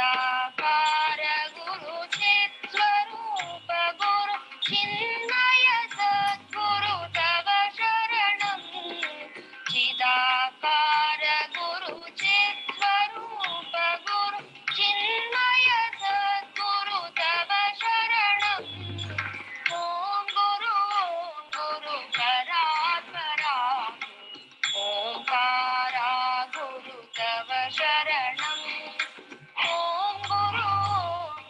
चिदाकार गुरु चित् स्वरूप गुरु चिन्मय सद्गुरु तव शरणं चिदाकार गुरु चित् स्वरूप गुरु चिन्मय सद्गुरु तव शरणं ओम गुरु परात्परा ओंकारा गुरु तव शरणं ओम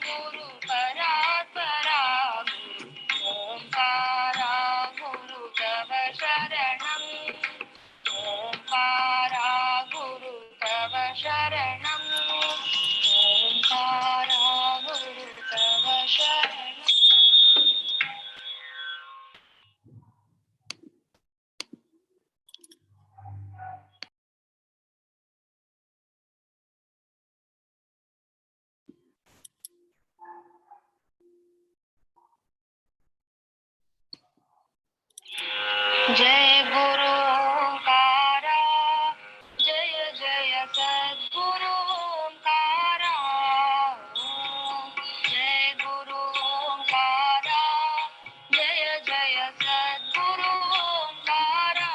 गुरु परात्परा ओंकारा गुरु तव शरणं ओंकारा गुरु तव शरणं ओंकारा गुरु तव शरणं जय गुरु ओंकारा जय जय सद्गुरु ओंकारा जय गुरु ओंकारा जय जय सद्गुरु ओंकारा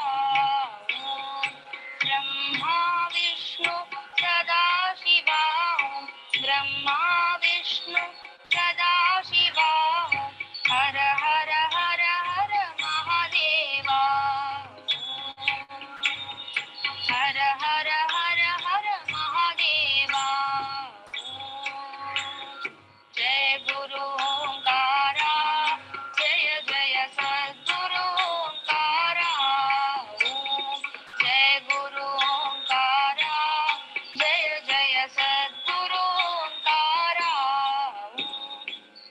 ब्रह्मा विष्णु सदा शिवा ब्रह्मा विष्णु सदा शिवा हर हर हर हर महादेवा हर हर हर हर महादेवा जय गुरु ओंकारा जय जय सद्गुरु ओंकारा जय गुरु ओंकारा जय जय सद्गुरु ओंकारा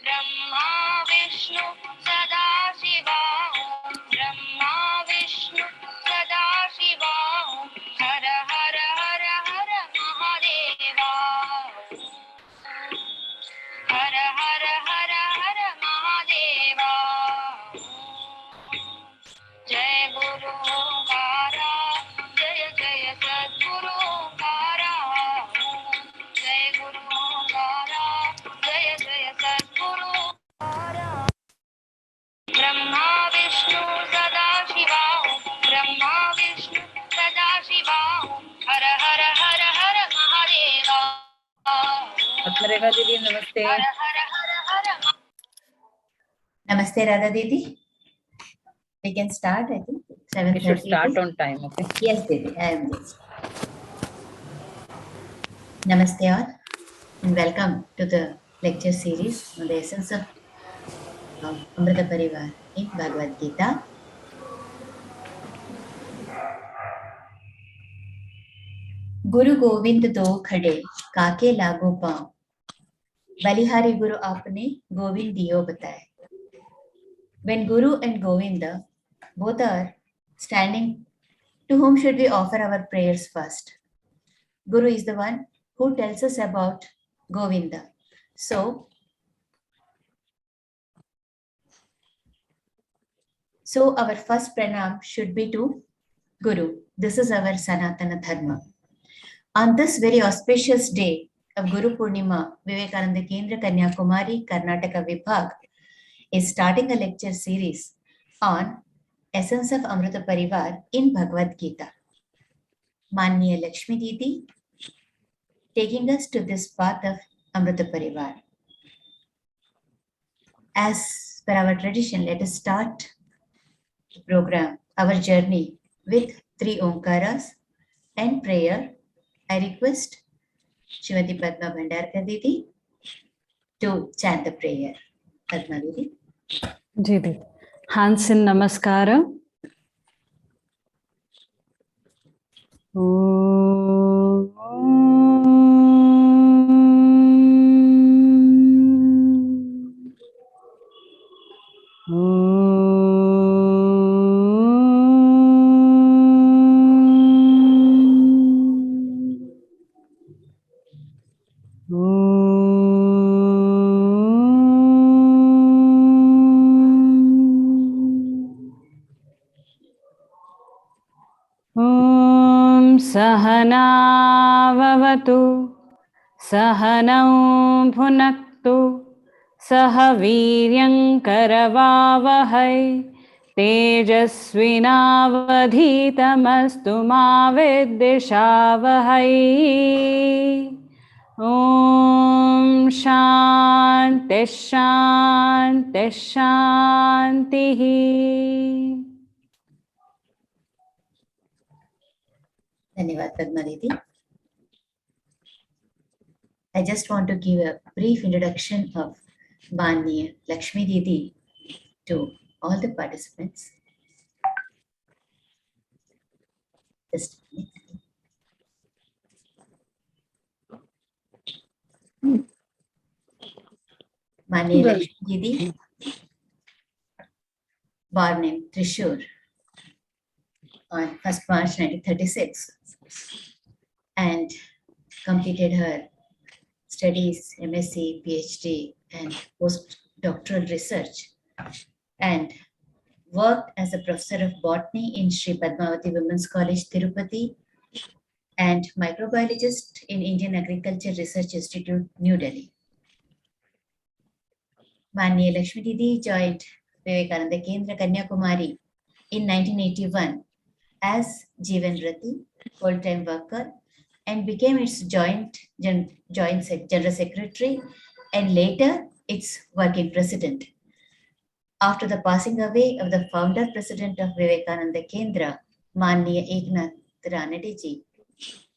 ब्रह्मा विष्णु सदा शिवा ब्रह्मा विष्णु सदा शिवा हर हर हर हर महादेवा हर हर हर हर महादेवा जय गुरु ओंकारा जय जय सद्गुरु ओंकारा जय गुरु ओंकारा जय जय सद्गुरु ओंकारा ब्रह्मा विष्णु सदा शिवा ब्रह्मा विष्णु सदा शिवा हर हर हर हर महादेवा रेखा दीदी नमस्ते। हर हर हर हर Namaste, Radha Didi. We can start, I think. We should 7:30. start on time, okay? Yes, Didi, I am just. Namaste all, and welcome to the lecture series on the essence of Amrit Parivar in Bhagavad Gita. गुरु गोविंद दो खड़े काके लागो पांव बलिहारी गुरु आपने गोविंद दियो बताए. When Guru and Govinda both are standing, to whom should we offer our prayers first? Guru is the one who tells us about Govinda. So our first pranam should be to Guru. This is our Sanatana Dharma. On this very auspicious day of Guru Purnima, Vivekananda Kendra Kanyakumari Karnataka Vibhag is starting a lecture series on essence of Amrit Parivar in Bhagavad Gita. Manniya Lakshmi Didi taking us to this path of Amrit Parivar. As per our tradition, let us start the program, our journey with 3 Omkaras and prayer. I request Shrimati Padma Bhandarkar Didi to chant the prayer. Padma Didi. Didi. Hands in Namaskara. Sahana vavatu सहनौ भुनक्तु सह वीर्यङ्करवावहै तेजस्विनावधीतमस्तु मा विद्विषावहै ॐ शान्ति शान्ति शान्तिः। धन्यवाद पद्मा दीदी. I just want to give a brief introduction of Manya Lakshmi Didi to all the participants. Just a minute. Manya Lakshmi Didi, born in Thrissur on 1st March 1936 and completed her studies, MSc, PhD, and postdoctoral research, and worked as a professor of botany in Sri Padmavati Women's College, Tirupati, and microbiologist in Indian Agriculture Research Institute, New Delhi. Manya Lakshmi Didi joined Vivekananda Kendra Kanyakumari in 1981 as Jeevan Rati, full-time worker, and became its general secretary and later its working president. After the passing away of the founder president of Vivekananda Kendra, Manya Eknath Ranade,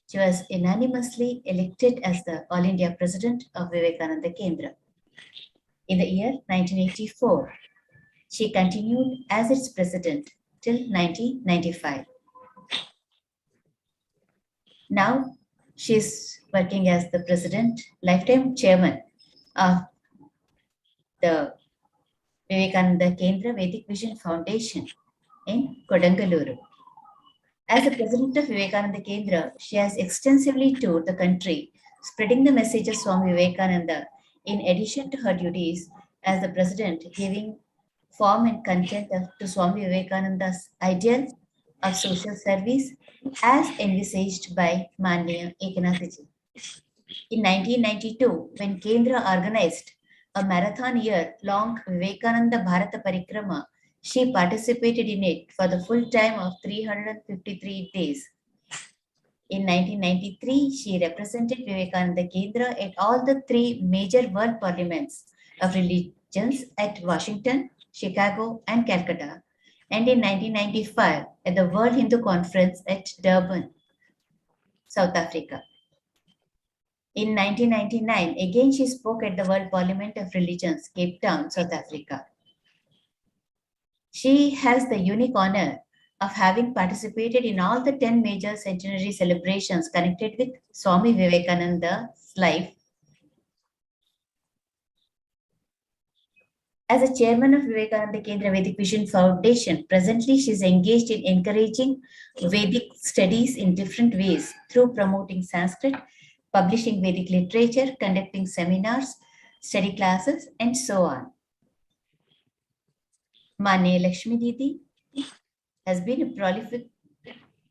she was unanimously elected as the All India President of Vivekananda Kendra. In the year 1984, she continued as its president till 1995. Now, she is working as the president, lifetime chairman of the Vivekananda Kendra Vedic Vision Foundation in Kodangaluru. As the president of Vivekananda Kendra, she has extensively toured the country, spreading the message of Swami Vivekananda, in addition to her duties as the president, giving form and content to Swami Vivekananda's ideal of social service as envisaged by Manya Eknathji. In 1992, when Kendra organized a marathon year-long Vivekananda Bharata Parikrama, she participated in it for the full time of 353 days. In 1993, she represented Vivekananda Kendra at all the three major world parliaments of religions at Washington, Chicago, and Calcutta, and in 1995 at the World Hindu Conference at Durban, South Africa. In 1999, again she spoke at the World Parliament of Religions, Cape Town, South Africa. She has the unique honor of having participated in all the 10 major centenary celebrations connected with Swami Vivekananda's life. As a chairman of Vivekananda Kendra Vedic Vision Foundation, presently she is engaged in encouraging Vedic studies in different ways through promoting Sanskrit, publishing Vedic literature, conducting seminars, study classes, and so on. Manya Lakshmi Didi has been a prolific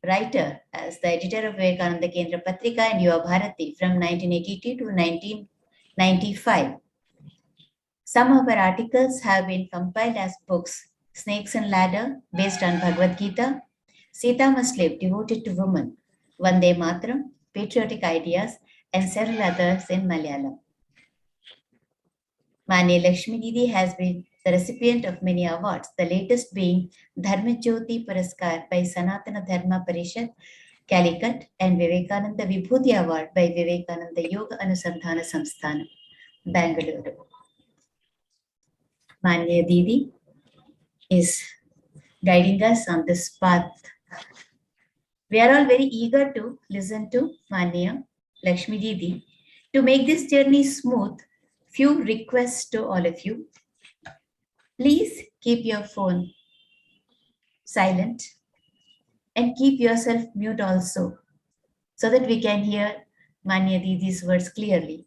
writer as the editor of Vivekananda Kendra Patrika and Yuva Bharati from 1982 to 1995. Some of her articles have been compiled as books: Snakes and Ladder, based on Bhagavad Gita, Sita Must Live, devoted to women, Vande Mataram, Patriotic Ideas, and several others in Malayalam. Manya Lakshmi Didi has been the recipient of many awards, the latest being Dharma Jyoti Puraskar by Sanatana Dharma Parishad, Calicut, and Vivekananda Vibhuti Award by Vivekananda Yoga Anusandhana Samsthanam, Bangalore. Manya Didi is guiding us on this path. We are all very eager to listen to Manya Lakshmi Didi. To make this journey smooth, few requests to all of you. Please keep your phone silent and keep yourself mute also, so that we can hear Manya Didi's words clearly.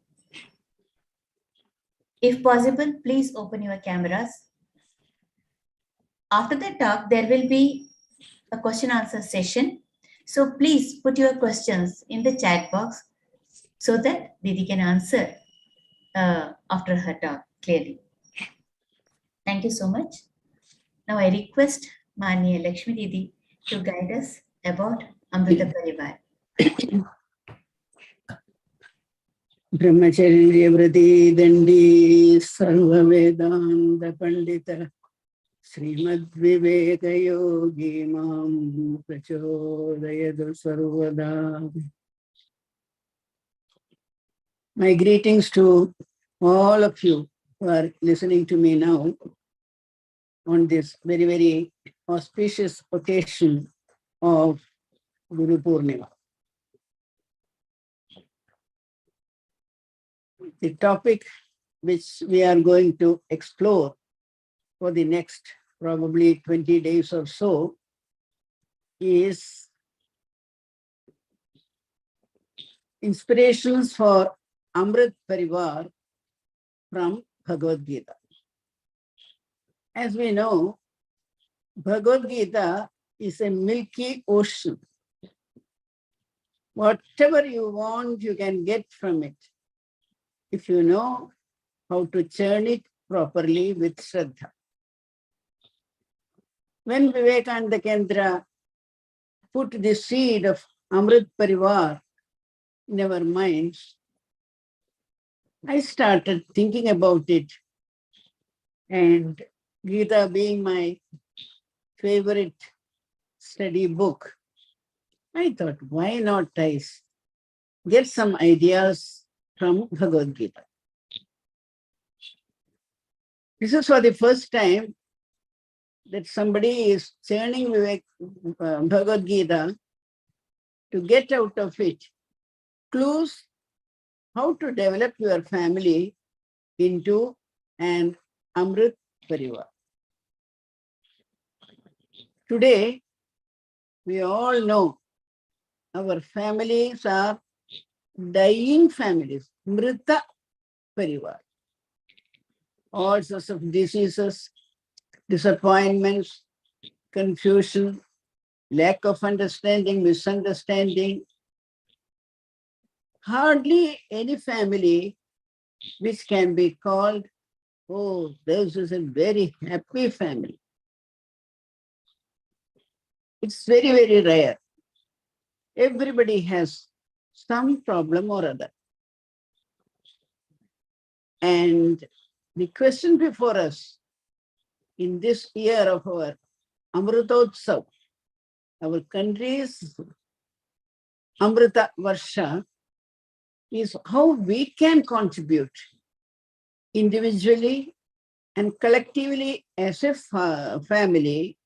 If possible, please open your cameras. After the talk, there will be a question answer session. So please put your questions in the chat box so that Didi can answer after her talk clearly. Thank you so much. Now I request Manya Lakshmi Didi to guide us about Amrit Parivar. ब्रह्मचर्य व्रती दंडी सर्ववेदांत पंडित श्रीमद्विवेक योगी मां प्रचोदयतु सर्वदा. My greetings to all of you who are listening to me now on this very, very auspicious occasion of Guru Purnima. The topic which we are going to explore for the next probably 20 days or so is inspirations for Amrit Parivar from Bhagavad Gita. As we know, Bhagavad Gita is a milky ocean. Whatever you want, you can get from it, if you know how to churn it properly with Shraddha. When Vivekananda Kendra put the seed of Amrit Parivar in our minds, I started thinking about it, and Gita being my favorite study book, I thought, why not I get some ideas from Bhagavad Gita? This is for the first time that somebody is churning Bhagavad Gita to get out of it clues how to develop your family into an Amrit Parivar. Today, we all know our families are dying families, Mrita Parivar. All sorts of diseases, disappointments, confusion, lack of understanding, misunderstanding. Hardly any family which can be called, oh, this is a very happy family. It's very, very rare. Everybody has some problem or other. And the question before us in this year of our Amritotsav, our country's Amrita Varsha, is how we can contribute individually and collectively as a family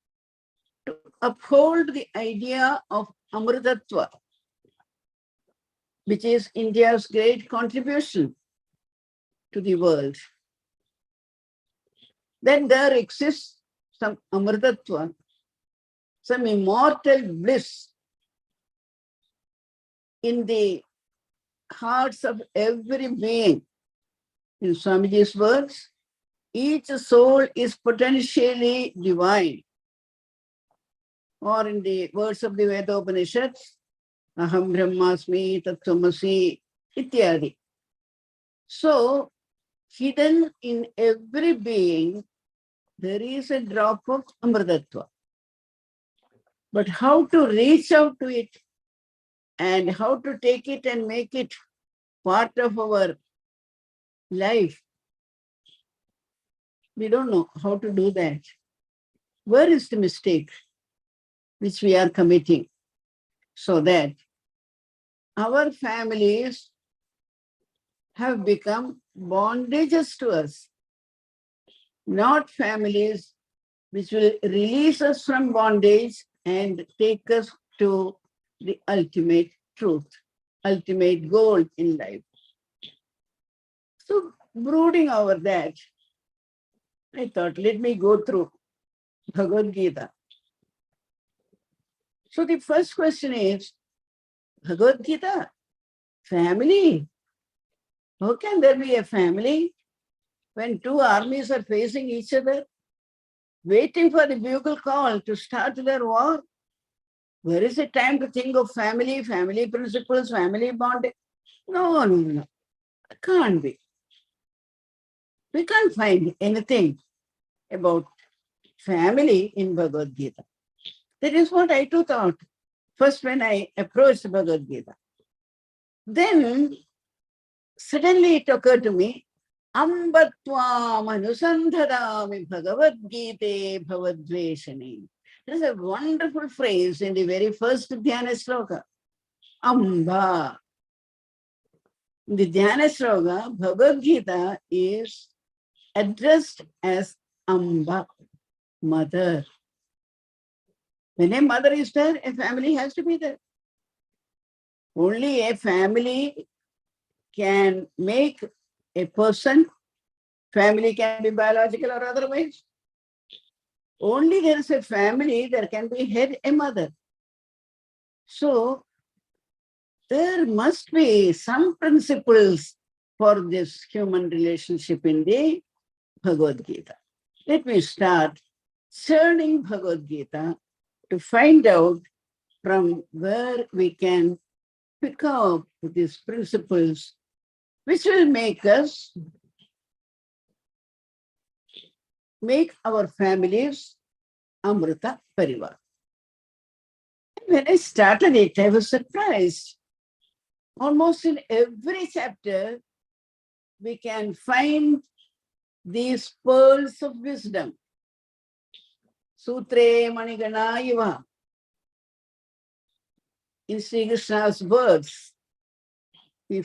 to uphold the idea of Amritatva, which is India's great contribution to the world. Then there exists some Amritatva, some immortal bliss in the hearts of every being. In Swamiji's words, each soul is potentially divine. Or in the words of the Veda Upanishads, Aham Brahmasmi Tattvamasi Ityadi. So, hidden in every being, there is a drop of Amritatva. But how to reach out to it and how to take it and make it part of our life, we don't know how to do that. Where is the mistake which we are committing so that our families have become bondages to us, not families which will release us from bondage and take us to the ultimate truth, ultimate goal in life. So, brooding over that, I thought, let me go through Bhagavad Gita. So the first question is, Bhagavad Gita, family. How can there be a family when two armies are facing each other, waiting for the bugle call to start their war? Where is the time to think of family, family principles, family bonding? No, no, no. Can't be. We can't find anything about family in Bhagavad Gita. That is what I too thought first when I approached Bhagavad Gita. Then suddenly it occurred to me, Ambatvam anusandhadami Bhagavad Gita bhavadveshani. There's a wonderful phrase in the very first Dhyana Sloka. Amba. In the Dhyana Sloka, Bhagavad Gita is addressed as Amba, mother. When a mother is there, a family has to be there. Only a family can make a person. Family can be biological or otherwise. Only there is a family, there can be head a mother. So there must be some principles for this human relationship in the Bhagavad Gita. Let me start churning Bhagavad Gita to find out from where we can pick up these principles which will make us, make our families Amrit Parivar. When I started it, I was surprised. Almost in every chapter, we can find these pearls of wisdom. Sutre Manigana Iva. In Sri Krishna's words, we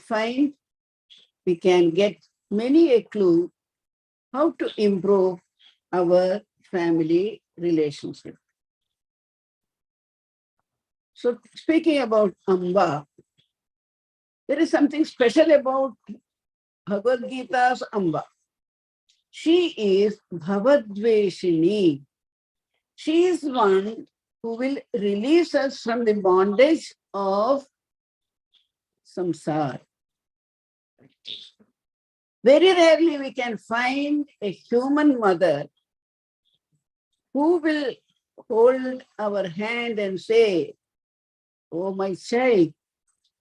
can get many a clue how to improve our family relationship. So speaking about Amba, there is something special about Bhagavad Gita's Amba. She is Bhavadveshini. She is one who will release us from the bondage of samsara. Very rarely we can find a human mother who will hold our hand and say, "Oh, my child,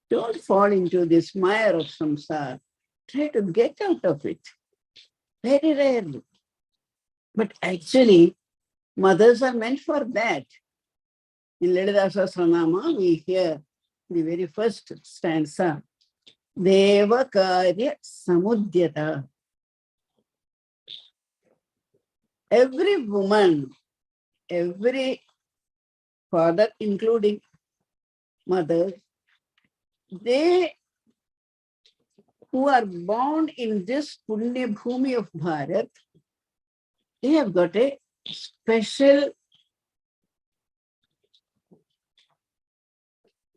don't fall into this mire of samsara. Try to get out of it." Very rarely. But actually, mothers are meant for that. In Lalita Sahasranama, we hear the very first stanza, Deva Karya Samudyata. Every woman, every father, including mothers, they who are born in this Punya Bhumi of Bharat, they have got a special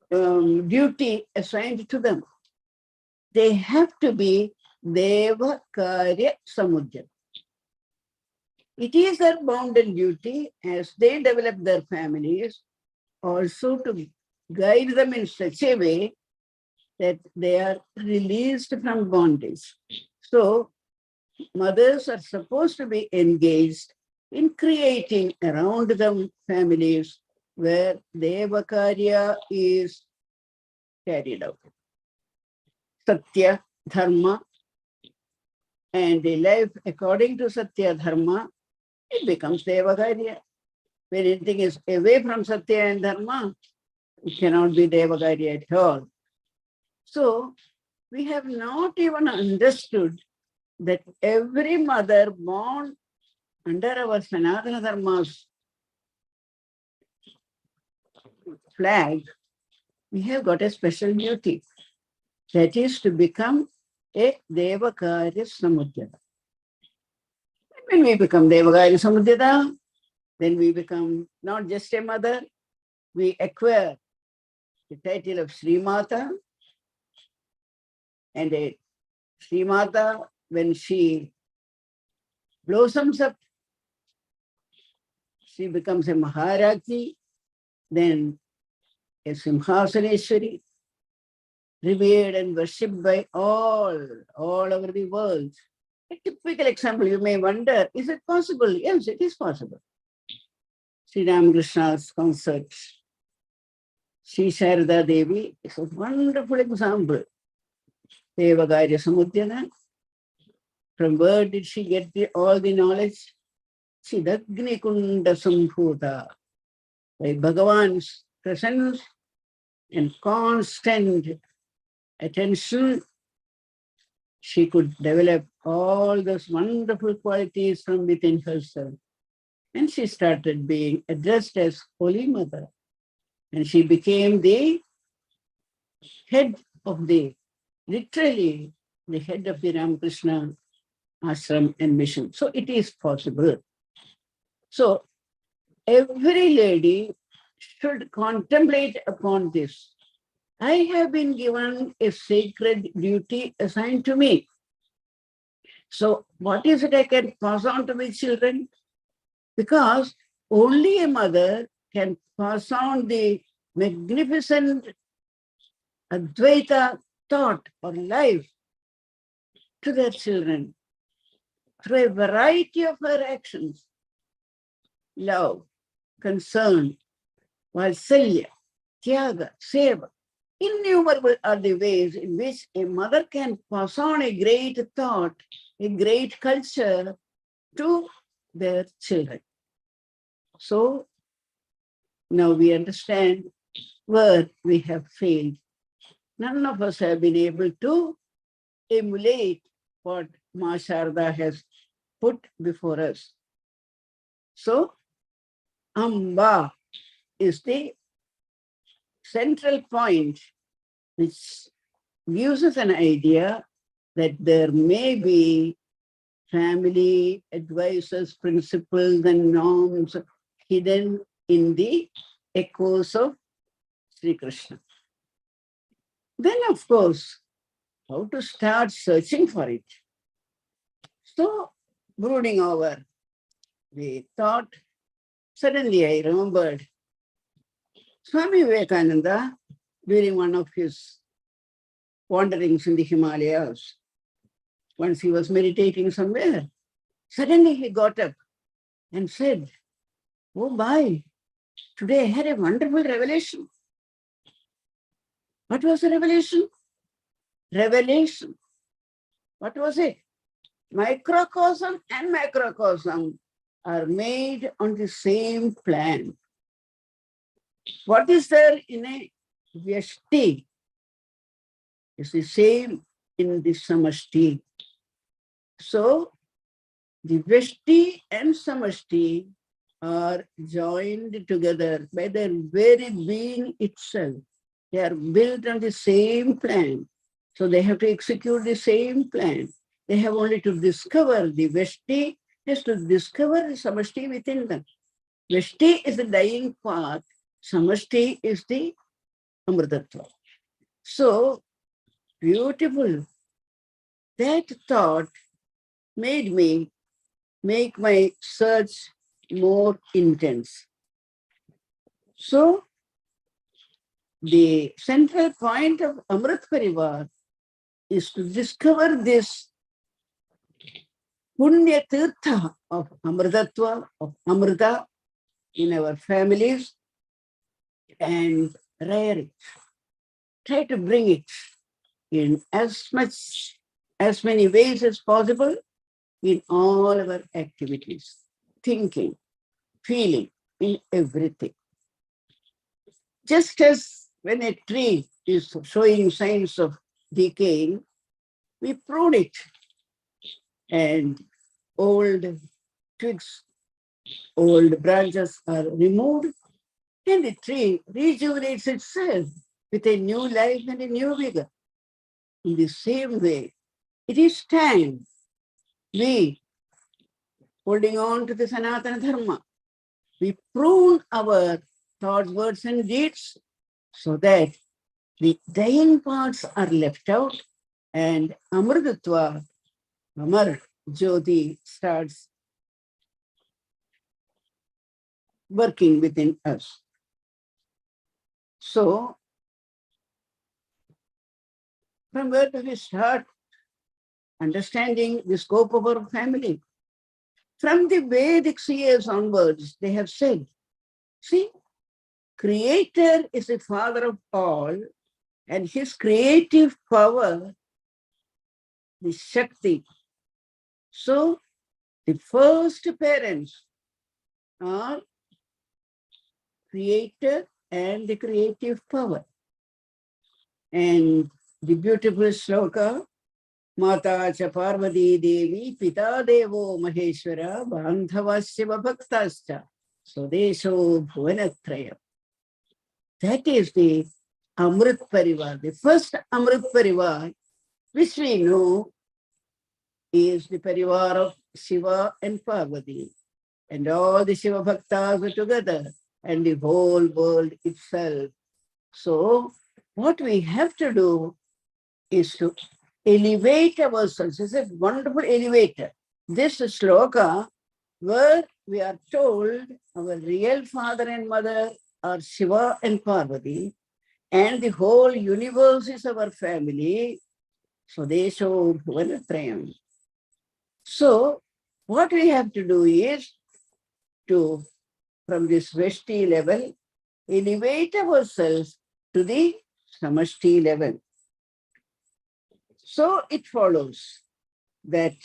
duty assigned to them. They have to be Deva Karya Samudyata. It is their bounden duty as they develop their families also to guide them in such a way that they are released from bondage. So mothers are supposed to be engaged in creating around them families where Devakarya is carried out. Satya, Dharma, and the life according to Satya, Dharma, it becomes Devakarya. When anything is away from Satya and Dharma, it cannot be Devakarya at all. So we have not even understood that every mother born under our Sanatana Dharma's flag, we have got a special duty. That is to become a Devakarya Samudyata. When we become Devakarya Samudyata, then we become not just a mother, we acquire the title of Sri Mata, and a Sri Mata, when she blossoms up, she becomes a Maharaji, then a Simhasaneshwari, revered and worshipped by all over the world. A typical example, you may wonder, is it possible? Yes, it is possible. Sri Ramakrishna's concerts, Sri Sharada Devi is a wonderful example. Devagarya Samudyana. From where did she get all the knowledge? Chidagni Kunda Sambhuta. By Bhagavan's presence and constant attention, she could develop all those wonderful qualities from within herself. And she started being addressed as Holy Mother. And she became the head of literally the head of the Ramakrishna ashram and mission. So it is possible. So every lady should contemplate upon this. I have been given a sacred duty assigned to me. So what is it I can pass on to my children? Because only a mother can pass on the magnificent Advaita thought or life to their children through a variety of her actions. Love, concern, Valsalya, Tyaga, Seva. Innumerable are the ways in which a mother can pass on a great thought, a great culture to their children. So now we understand where we have failed. None of us have been able to emulate what Ma Sharda has put before us. So Amba is the central point which gives us an idea that there may be family advices, principles, and norms hidden in the echoes of Sri Krishna. Then, of course, how to start searching for it? So, brooding over the thought, suddenly I remembered Swami Vivekananda during one of his wanderings in the Himalayas. Once he was meditating somewhere. Suddenly he got up and said, "Oh, bhai, today I had a wonderful revelation." What was the revelation? Revelation. What was it? Microcosm and macrocosm are made on the same plan. What is there in a Vyashti is the same in the Samashti. So, the Vyashti and Samashti are joined together by their very being itself. They are built on the same plan. So they have to execute the same plan. They have only to discover the Vyashti, has to discover the Samashti within them. Vyashti is the dying path. Samashti is the Amritatva. So beautiful. That thought made me make my search more intense. So the central point of Amrit Parivar is to discover this Punya Tirtha of Amritatva, of Amrita in our families and rear it. Try to bring it in as many ways as possible in all our activities, thinking, feeling, in everything. Just as when a tree is showing signs of decaying, we prune it and old twigs, old branches are removed and the tree rejuvenates itself with a new life and a new vigor. In the same way, it is time we, holding on to the Sanatana Dharma, we prune our thoughts, words, and deeds so that the dying parts are left out and Amritatva, Amar Jyoti starts working within us. So, from where do we start understanding the scope of our family? From the Vedic seers onwards, they have said, see, Creator is the father of all, and his creative power the Shakti. So the first parents are creator and the creative power. And the beautiful sloka, Mata cha Parvati Devi, Pita Devo Maheshwara, Bandhavasya Bhaktascha, Sodesho Bhuvanatraya. That is the Amrit Parivar. The first Amrit Parivar, which we know is the Parivar of Shiva and Parvati. And all the Shiva Bhaktas are together, and the whole world itself. So, what we have to do is to elevate ourselves. It's a wonderful elevator. This sloka, where we are told our real father and mother are Shiva and Parvati, and the whole universe is our family. Swadesho Bhuvanatrayam. So, what we have to do is to, from this Veshti level, elevate ourselves to the Samashti level. So it follows that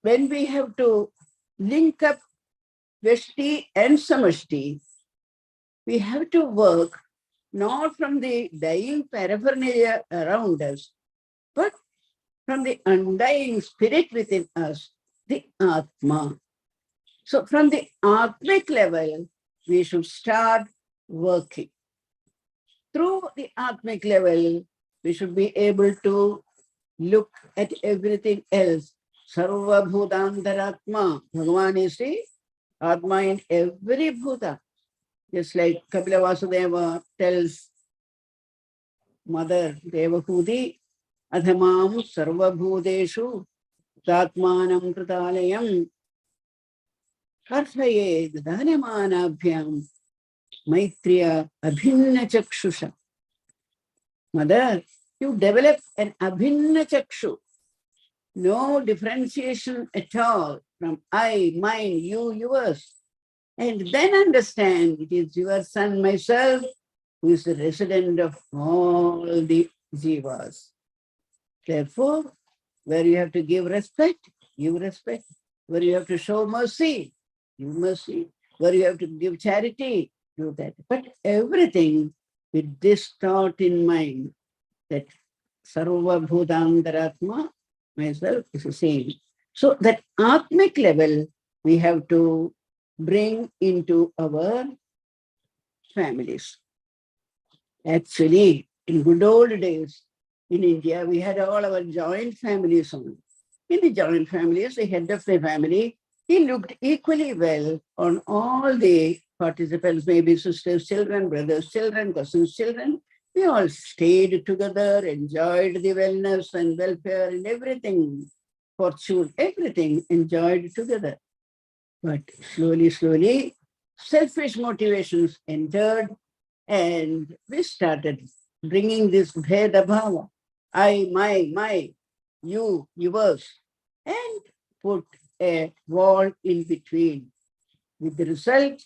when we have to link up Veshti and Samashti, we have to work not from the dying paraphernalia around us, but from the undying spirit within us, the Atma. So from the Atmic level, we should start working. Through the Atmic level, we should be able to look at everything else. Sarva Bhutantaratma. Bhagavan is the Atma in every Bhuta. Just like Kapila Vasudeva tells Mother Devahuti, Adhamam Sarva Bhuteshu Tatmanam Kritalayam Arthaye Dhanyamanabhyam Maitriya Abhinna Chakshusha. Mother, you develop an Abhinna Chakshu. No differentiation at all from I, mine, you, yours. And then understand it is your son, myself, who is the resident of all the jivas. Therefore, where you have to give respect, give respect. Where you have to show mercy, give mercy. Where you have to give charity, do that. But everything with this thought in mind, that Sarva Bhutantaratma, myself, is the same. So that Atmic level, we have to bring into our families. Actually, in good old days, in India, we had all our joint families on. In the joint families, the head of the family, he looked equally well on all the participants, maybe sisters, children, brothers, children, cousins, children. We all stayed together, enjoyed the wellness and welfare and everything, fortune, everything enjoyed together. But slowly, slowly, selfish motivations entered, and we started bringing this Bheda Bhava, I, my, you, yours, and put a wall in between. With the result,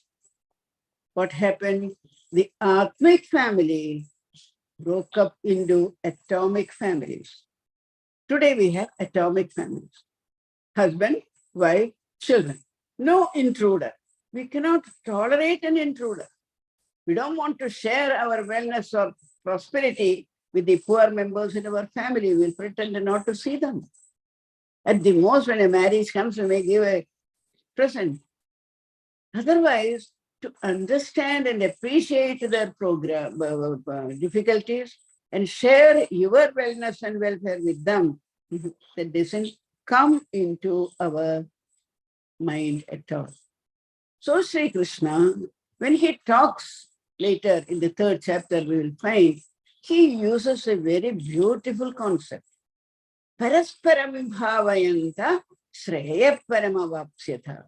what happened? The Atmic family broke up into atomic families. Today we have atomic families. Husband, wife, children. No intruder. We cannot tolerate an intruder. We don't want to share our wellness or prosperity with the poor members in our family. We'll pretend not to see them. At the most, when a marriage comes, we may give a present. Otherwise, to understand and appreciate their program difficulties and share your wellness and welfare with them, that doesn't come into our mind at all. So Sri Krishna, when he talks later in the 3rd chapter, we will find he uses a very beautiful concept. Parasparam bhavayanta shreya paramavapsyatha.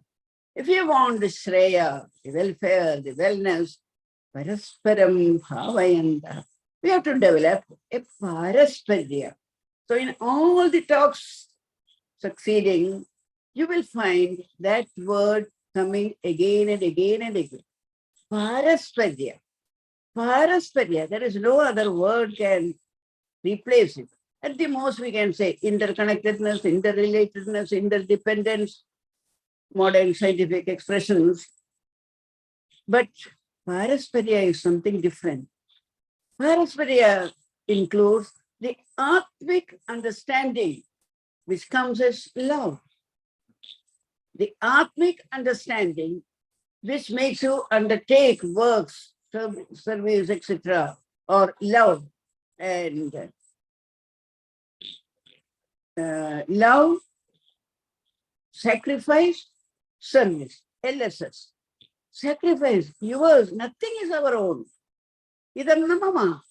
If you want the shreya, the welfare, the wellness, parasparam bhavayanta, we have to develop a parasparya. So in all the talks succeeding, you will find that word coming again and again and again. Parasparya. Parasparya. There is no other word can replace it. At the most, we can say interconnectedness, interrelatedness, interdependence, modern scientific expressions. But Parasparya is something different. Parasparya includes the Atmic understanding, which comes as love. The Atmic understanding, which makes you undertake works, service, etc., or love. And love, sacrifice, service, LSS. Sacrifice, yours, nothing is our own. Idam na mama.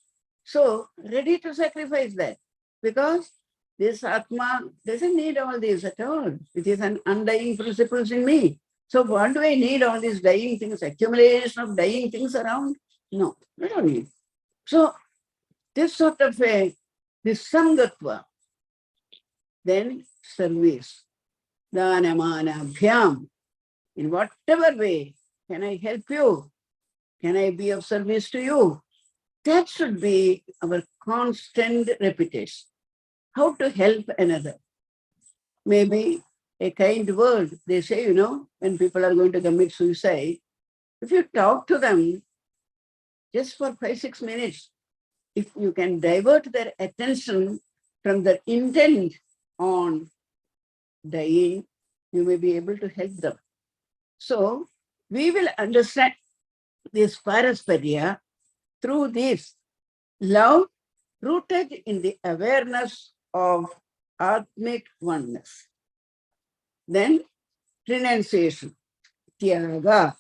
So, ready to sacrifice that. Because this Atma doesn't need all this at all. It is an undying principle in me. So, what do I need all these dying things, accumulation of dying things around? No, we don't need. So, this sort of this Sangatva, then service, Dhanamana Bhyam, in whatever way, can I help you? Can I be of service to you? That should be our constant repetition. How to help another. Maybe a kind word. They say, when people are going to commit suicide, if you talk to them just for 5-6 minutes, if you can divert their attention from their intent on dying, you may be able to help them. So we will understand this Parasparya through this love rooted in the awareness of Atmic oneness. Then renunciation, Tyaga,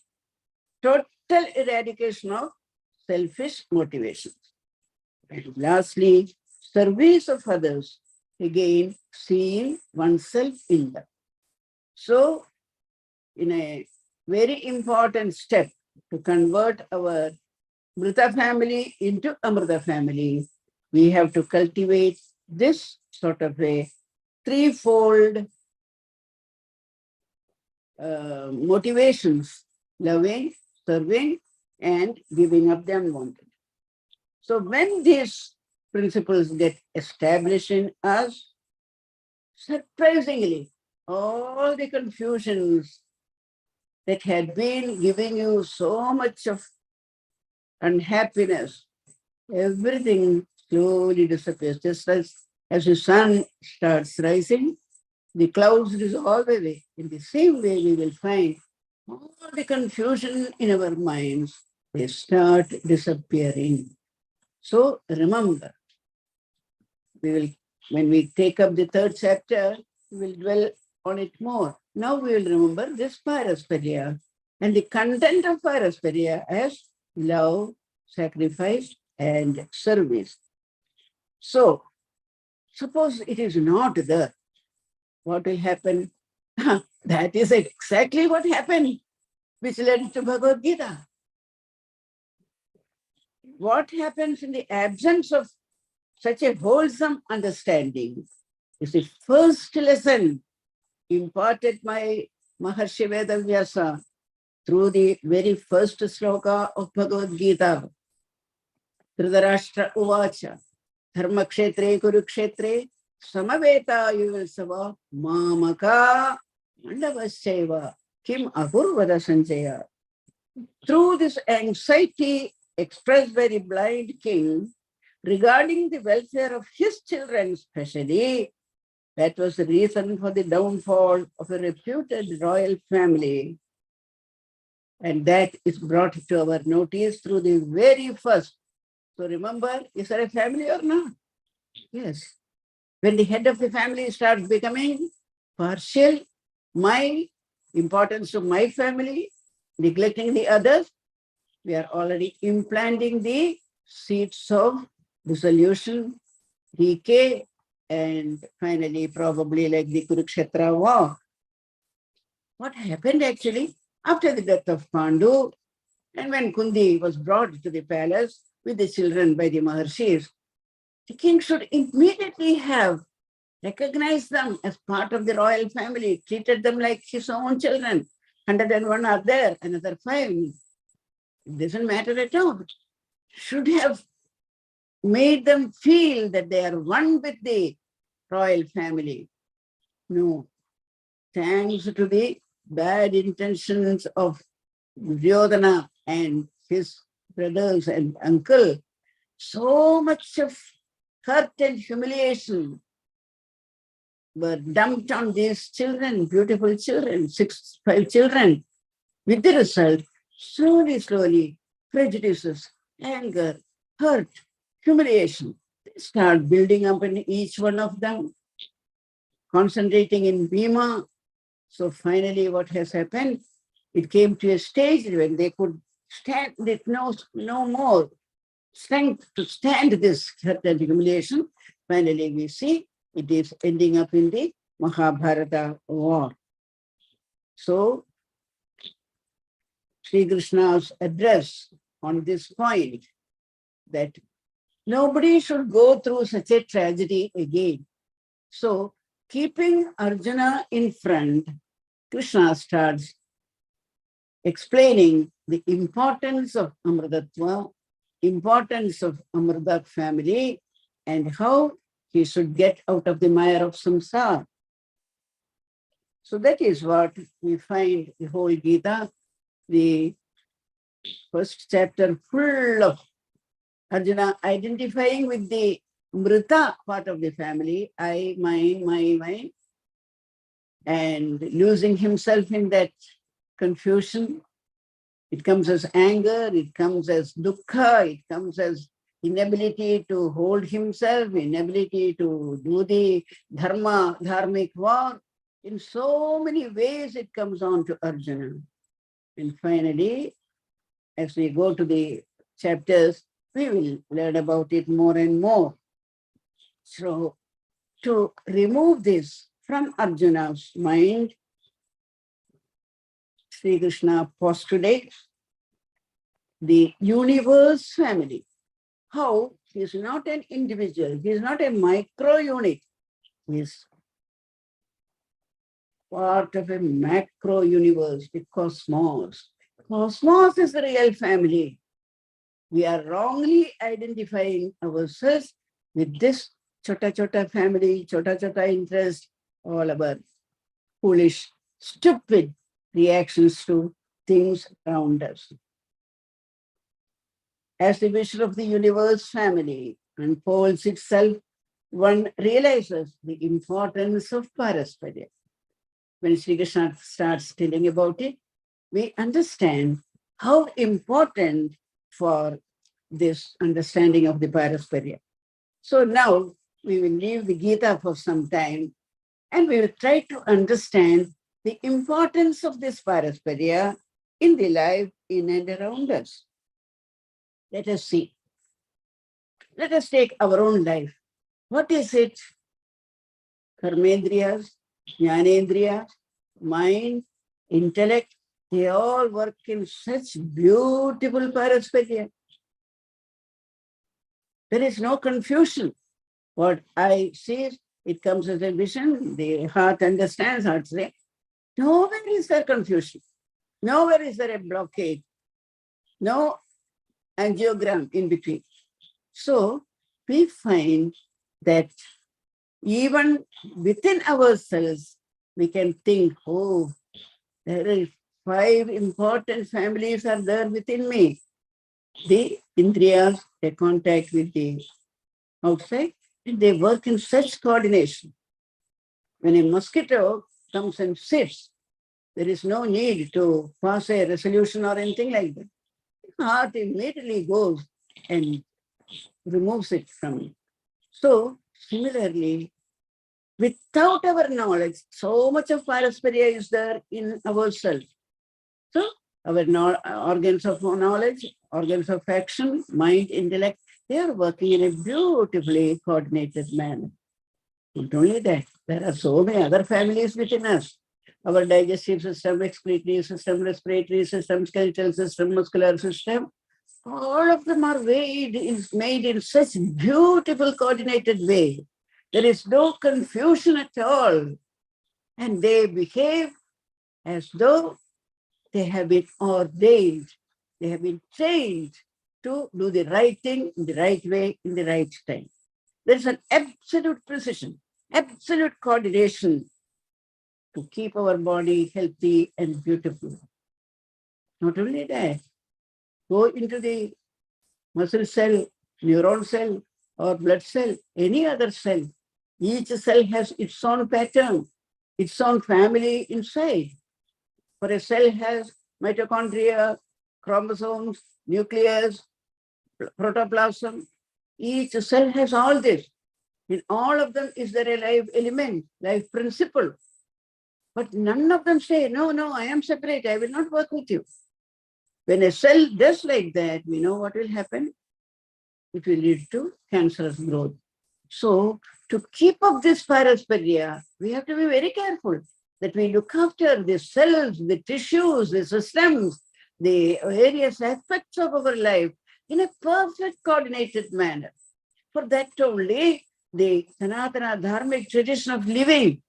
total eradication of selfish motivations. And lastly, service of others, again, seeing oneself in them. So, in a very important step to convert our Mrita family into Amrita family, we have to cultivate this sort of a threefold motivations: loving, serving, and giving up the unwanted. So when these principles get established in us, surprisingly, all the confusions that had been giving you so much of unhappiness, everything slowly disappears. Just as the sun starts rising, the clouds dissolve away. In the same way, we will find all the confusion in our minds, they start disappearing. So remember, when we take up the third chapter, we will dwell on it more. Now we will remember this Parasparya and the content of Parasparya as love, sacrifice, and service. So, suppose it is not there, what will happen? That is exactly what happened, which led to Bhagavad Gita. What happens in the absence of such a wholesome understanding is the first lesson imparted by Maharshi Vedavyasa through the very first sloka of Bhagavad Gita. Dhritarashtra Uvacha, Dharma Kshetre Kurukshetre, Samaveta Yuvalsava, Mamaka, Mandavasyeva, Kim Akurvada Sanjaya. Through this anxiety expressed by the blind king regarding the welfare of his children especially, that was the reason for the downfall of a reputed royal family. And that is brought to our notice through the very first. So remember, is there a family or not? Yes. When the head of the family starts becoming partial, my importance to my family, neglecting the others, we are already implanting the seeds of dissolution, decay, and finally, probably like the Kurukshetra war. What happened actually after the death of Pandu, and when Kundi was brought to the palace with the children by the Maharshis, the king should immediately have recognized them as part of the royal family, treated them like his own children. 101 are there, another 5. It doesn't matter at all. Should have made them feel that they are one with the royal family. No, thanks to the bad intentions of Duryodhana and his brothers and uncle, so much of hurt and humiliation were dumped on these children, beautiful children, 5 children. With the result, slowly, prejudices, anger, hurt, humiliation, they start building up in each one of them, concentrating in Bhima. So finally, what has happened? It came to a stage when they could stand it no more strength to stand this hurt and humiliation. Finally, we see it is ending up in the Mahabharata war. So, Sri Krishna's address on this point that nobody should go through such a tragedy again. So, keeping Arjuna in front, Krishna starts explaining the importance of Amritatva, importance of Amritat family, and how he should get out of the mire of samsara. So that is what we find the whole Gita, the first chapter full of Arjuna identifying with the Mrita part of the family, I, mine, and losing himself in that confusion. It comes as anger, it comes as dukkha, it comes as inability to hold himself, inability to do the dharmic war. In so many ways it comes on to Arjuna. And finally, as we go to the chapters, we will learn about it more and more. So to remove this from Arjuna's mind, Sri Krishna postulates the universe family. How he is not an individual, he is not a micro unit, he is part of a macro universe, the cosmos. Cosmos is the real family. We are wrongly identifying ourselves with this chota family, chota interest, all our foolish, stupid reactions to things around us. As the vision of the universe family unfolds itself, one realizes the importance of Parasparya. When Sri Krishna starts telling about it, we understand how important for this understanding of the Parasparya. So now we will leave the Gita for some time and we will try to understand the importance of this Parasparya in the life in and around us. Let us see. Let us take our own life. What is it? Karmendriyas, Jnanendriyas, mind, intellect, they all work in such beautiful Parasparya. There is no confusion. What I see, it comes as a vision, the heart understands, heart says, nowhere is there confusion. Nowhere is there a blockade. No angiogram in between. So we find that even within ourselves, we can think, oh, there are 5 important families are there within me. The indriyas, they contact with the outside, and they work in such coordination. When a mosquito comes and sits, there is no need to pass a resolution or anything like that. The heart immediately goes and removes it from it. So, similarly, without our knowledge, so much of Parasparya is there in ourselves. So, our organs of knowledge, organs of action, mind, intellect, they are working in a beautifully coordinated manner. Not only that, there are so many other families within us. Our digestive system, excretory system, respiratory system, skeletal system, muscular system, all of them are made in such beautiful coordinated way. There is no confusion at all. And they behave as though they have been ordained, they have been trained to do the right thing in the right way, in the right time. There's an absolute precision, absolute coordination to keep our body healthy and beautiful. Not only that, go into the muscle cell, neuron cell, or blood cell, any other cell. Each cell has its own pattern, its own family inside. For a cell has mitochondria, chromosomes, nucleus, protoplasm. Each cell has all this. In all of them is there a life element, life principle. But none of them say, no, I am separate. I will not work with you. When a cell does like that, we know what will happen. It will lead to cancerous growth. So to keep up this parasparya, we have to be very careful that we look after the cells, the tissues, the systems, the various aspects of our life in a perfect coordinated manner. For that only the Sanatana Dharmic tradition of living,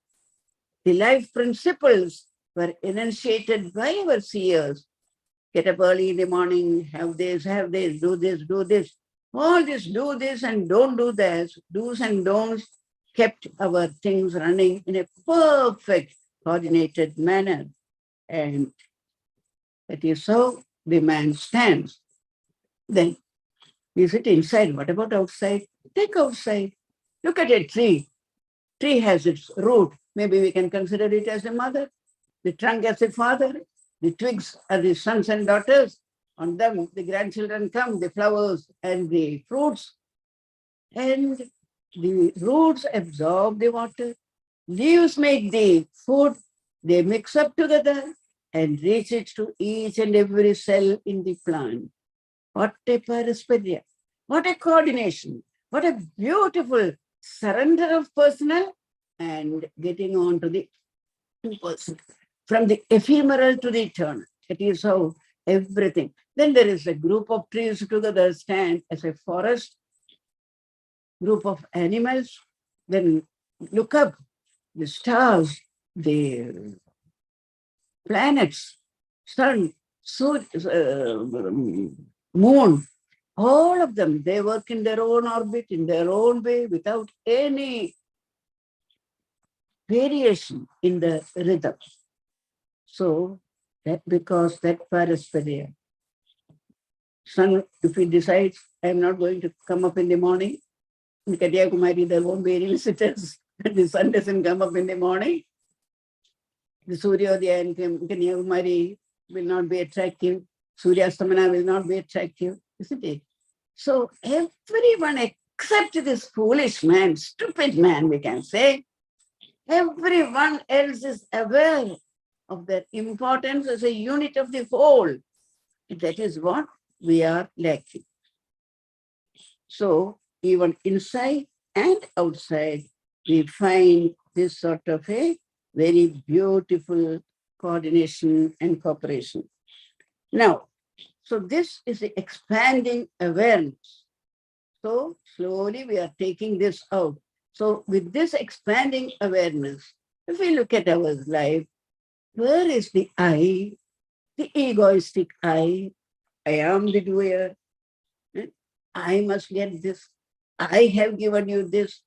the life principles were enunciated by our seers. Get up early in the morning, have this, do this, do this. All this, do this and don't do that, do's and don'ts, kept our things running in a perfect coordinated manner. And that is how the man stands. Then you sit inside. What about outside? Take outside. Look at a tree. Tree has its root. Maybe we can consider it as a mother. The trunk as a father. The twigs are the sons and daughters. On them, the grandchildren come, the flowers and the fruits. And the roots absorb the water. Leaves make the food. They mix up together and reach it to each and every cell in the plant. What a parasparya. What a coordination. What a beautiful surrender of personal and getting on to the person. From the ephemeral to the eternal. It is how everything. Then there is a group of trees together stand as a forest, group of animals. Then look up, the stars, the planets, sun, moon, all of them, they work in their own orbit, in their own way, without any variation in the rhythm. So, that because that parasparya, sun, if he decides, I'm not going to come up in the morning, in Kanyakumari, there won't be any visitors. The sun doesn't come up in the morning. The Suryodaya in Kanyakumari will not be attractive. Suryastamana will not be attractive, isn't it? So everyone except this foolish man, stupid man, we can say, everyone else is aware of their importance as a unit of the whole. That is what we are lacking. So even inside and outside, we find this sort of a very beautiful coordination and cooperation. Now, so this is the expanding awareness. So slowly we are taking this out. So with this expanding awareness, if we look at our life, where is the I, the egoistic I am the doer, I must get this, I have given you this.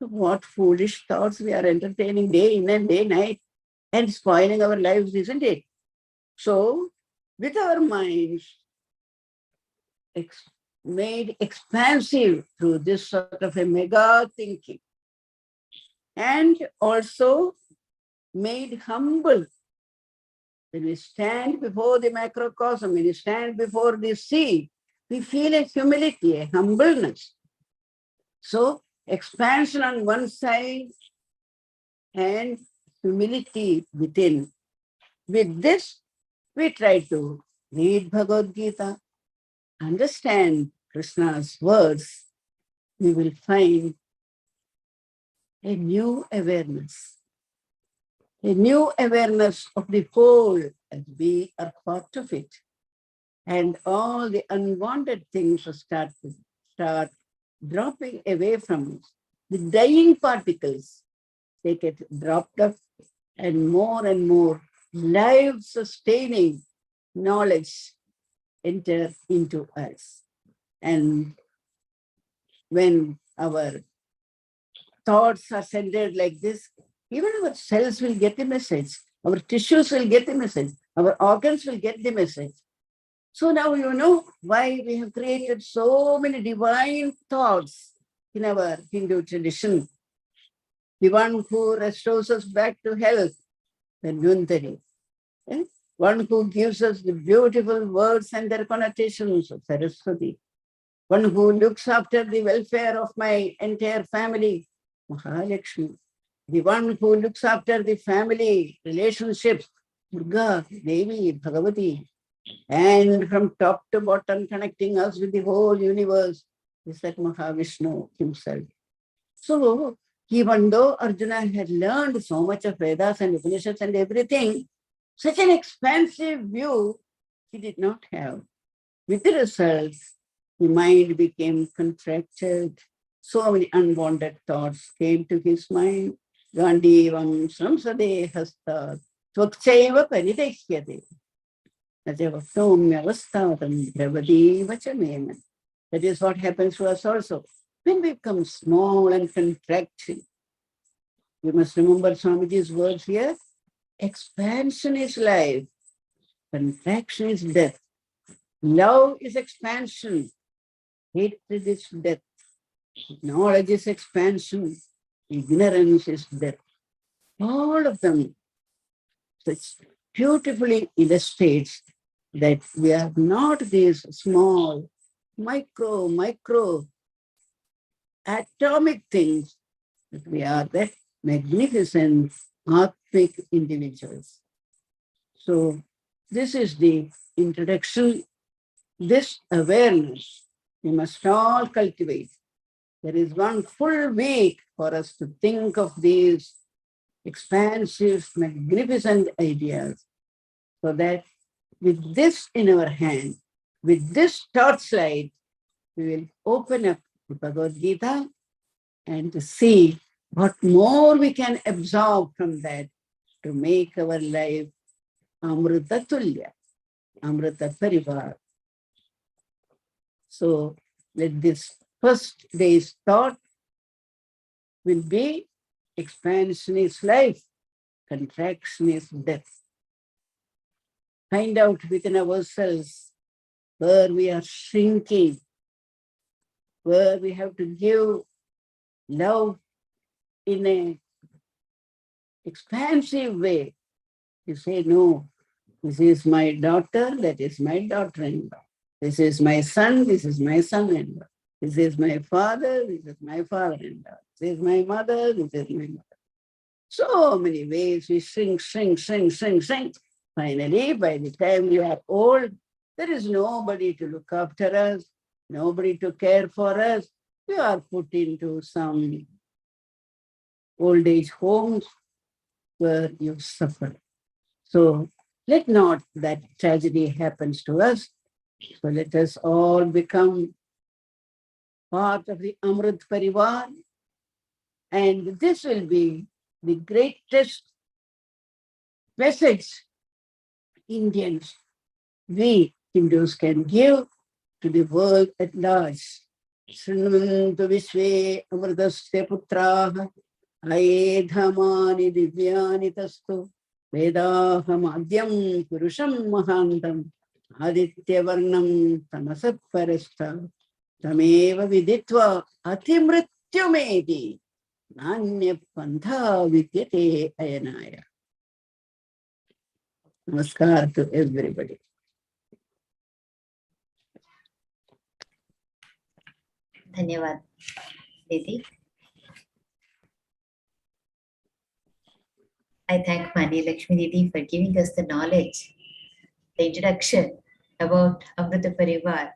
What foolish thoughts we are entertaining day in and day night and spoiling our lives, isn't it? So with our minds made expansive through this sort of a mega thinking and also made humble. When we stand before the macrocosm, when we stand before the sea, we feel a humility, a humbleness. So expansion on one side and humility within. With this, we try to read Bhagavad Gita, understand Krishna's words, we will find a new awareness of the whole as we are part of it. And all the unwanted things start dropping away from us. The dying particles, they get dropped up and more life-sustaining knowledge enter into us. And when our thoughts are centered like this, even our cells will get the message, our tissues will get the message, our organs will get the message. So now you know why we have created so many divine thoughts in our Hindu tradition. The one who restores us back to health, the Dvantari. One who gives us the beautiful words and their connotations of Saraswati. One who looks after the welfare of my entire family, Mahalakshmi. The one who looks after the family relationships, Durga, Devi, Bhagavati. And from top to bottom, connecting us with the whole universe, is that Mahavishnu himself. So, even though Arjuna had learned so much of Vedas and Upanishads and everything, such an expansive view he did not have. With the result, the mind became contracted. So many unwanted thoughts came to his mind. Gandivam samsade hasta tvakchaiva paridekhyate. That is what happens to us also. When we become small and contracting, we must remember Swamiji's words here. Expansion is life, contraction is death. Love is expansion, hatred is death. Knowledge is expansion, ignorance is death. All of them such beautifully illustrates that we are not these small, micro, atomic things, but we are the magnificent, atmic individuals. So this is the introduction. This awareness we must all cultivate. There is one full week for us to think of these expansive, magnificent ideas, so that with this in our hand, with this torchlight, we will open up the Bhagavad Gita and to see what more we can absorb from that to make our life Amrita Tulya, Amrit Parivar. So let this first day's thought will be expansion is life, contraction is death. Find out within ourselves where we are shrinking, where we have to give love in an expansive way. You say, no, this is my daughter, that is my daughter-in-law. This is my son, this is my son-in-law. This is my father, this is my father-in-law. This is my mother, this is my mother. So many ways we shrink. Finally, by the time we are old, there is nobody to look after us, nobody to care for us. We are put into some old age homes where you suffer. So let not that tragedy happens to us. So let us all become part of the Amrit Parivar. And this will be the greatest message Indians, we Hindus can give to the world at large. Srinvantu Vishwe Amritasya Putraha Ayedhamani Divyani Tastu Vedaham Adyam Purusham Mahantam Aditya Varnam Tamasat Parasta Tameva Viditva Atimrityumedi Nanya Pantha Vidyate Ayanaya. Namaskar to everybody. Dhanyavad, Didi. I thank Mani Lakshmi Didi for giving us the knowledge, the introduction about Amrit Parivar.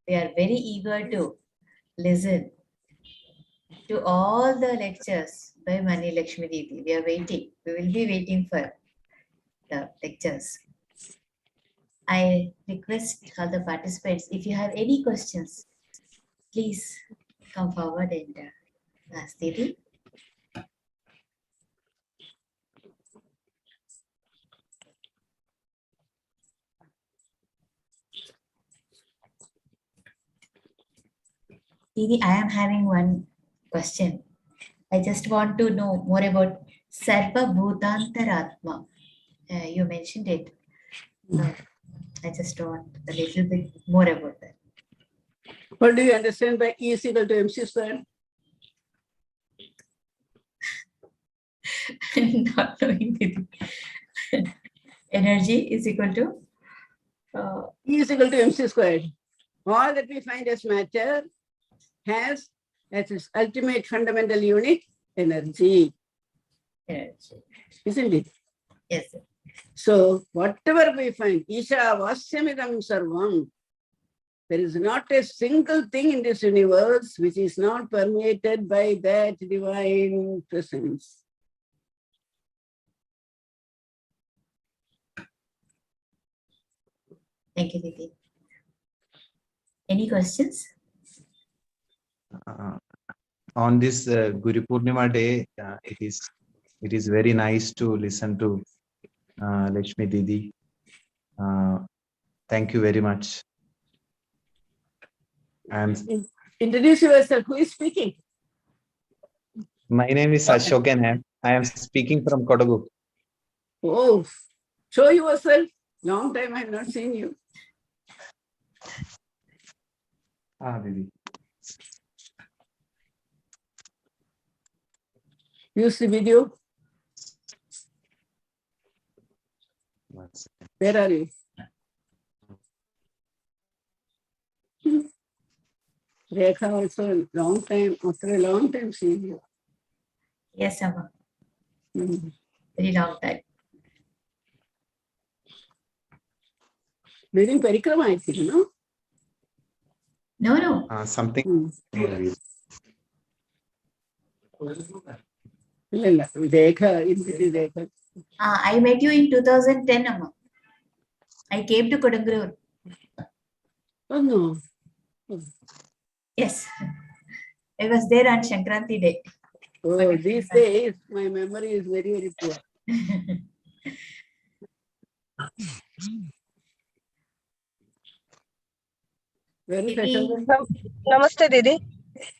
We are very eager to listen to all the lectures by Mani Lakshmi Didi. We are waiting. We will be waiting for the lectures. I request all the participants, if you have any questions, please come forward and ask Didi. Didi, I am having one question. I just want to know more about Sarva Bhutantaratma. You mentioned it. I just want a little bit more about that. What do you understand by E is equal to MC squared? Not knowing Didi. Energy is equal to E is equal to MC squared. All that we find as matter has as its ultimate fundamental unit energy, energy. isn't it? Yes, sir. So whatever we find, Isha Vasyamidam Sarvam, there is not a single thing in this universe which is not permeated by that divine presence. Thank you, Didi. Any questions? On this Guru Purnima day, it is very nice to listen to Lakshmi Didi. Thank you very much. And Introduce yourself. Who is speaking? my name is Ashokan. I am speaking from Kodagu. Oh, show yourself. Long time I have not seen you. Didi. Use the video. One second. Where are you? Rekha also long time, after a long time seeing you. Yes, Amma. Hmm. Very long time. During Parikrama, I think, no? No. Something. Rekha. I met you in 2010, Amma. I came to Kodangallur. Oh, no. Yes. I was there on Shankranti Day. Oh, these days, my memory is very, very poor. Where is Didi. Ashokan? Namaste, Didi.